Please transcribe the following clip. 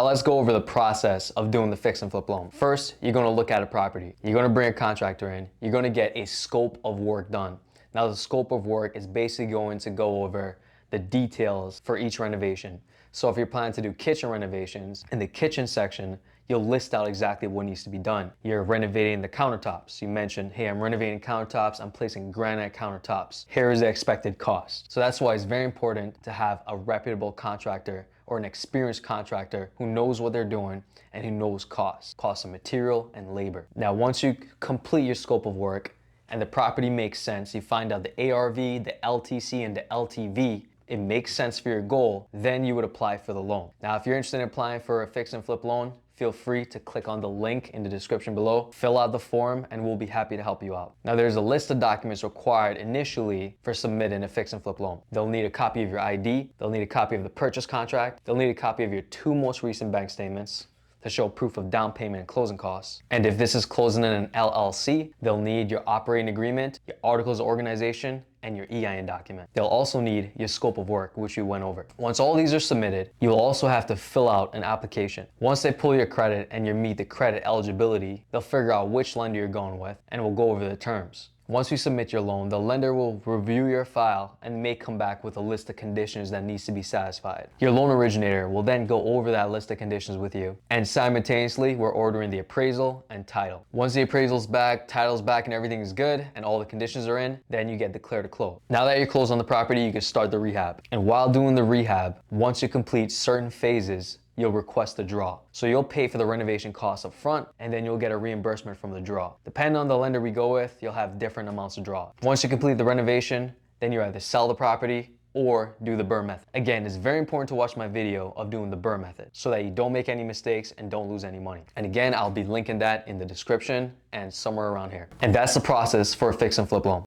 Now let's go over the process of doing the fix and flip loan. First, you're gonna look at a property. You're gonna bring a contractor in. You're gonna get a scope of work done. Now the scope of work is basically going to go over the details for each renovation. So if you're planning to do kitchen renovations, in the kitchen section, you'll list out exactly what needs to be done. You're renovating the countertops. You mentioned, hey, I'm renovating countertops, I'm placing granite countertops. Here is the expected cost. So that's why it's very important to have a reputable contractor or an experienced contractor who knows what they're doing and who knows cost of material and labor. Now, once you complete your scope of work and the property makes sense, you find out the ARV, the LTC, and the LTV, it makes sense for your goal, then you would apply for the loan. Now, if you're interested in applying for a fix and flip loan, feel free to click on the link in the description below, fill out the form, and we'll be happy to help you out. Now, there's a list of documents required initially for submitting a fix and flip loan. They'll need a copy of your ID, they'll need a copy of the purchase contract, they'll need a copy of your 2 most recent bank statements to show proof of down payment and closing costs. And if this is closing in an LLC, they'll need your operating agreement, your articles of organization, and your EIN document. They'll also need your scope of work, which we went over. Once all these are submitted, you'll also have to fill out an application. Once they pull your credit and you meet the credit eligibility, they'll figure out which lender you're going with, and we'll go over the terms. Once you submit your loan, the lender will review your file and may come back with a list of conditions that needs to be satisfied. Your loan originator will then go over that list of conditions with you, and simultaneously, we're ordering the appraisal and title. Once the appraisal's back, title's back, and everything is good, and all the conditions are in, then you get declared to close. Now that you're closed on the property, you can start the rehab. And while doing the rehab, once you complete certain phases, you'll request a draw. So you'll pay for the renovation costs up front, and then you'll get a reimbursement from the draw. Depending on the lender we go with, you'll have different amounts of draw. Once you complete the renovation, then you either sell the property or do the BRRRR method. Again, it's very important to watch my video of doing the BRRRR method so that you don't make any mistakes and don't lose any money. And again, I'll be linking that in the description and somewhere around here. And that's the process for a fix and flip loan.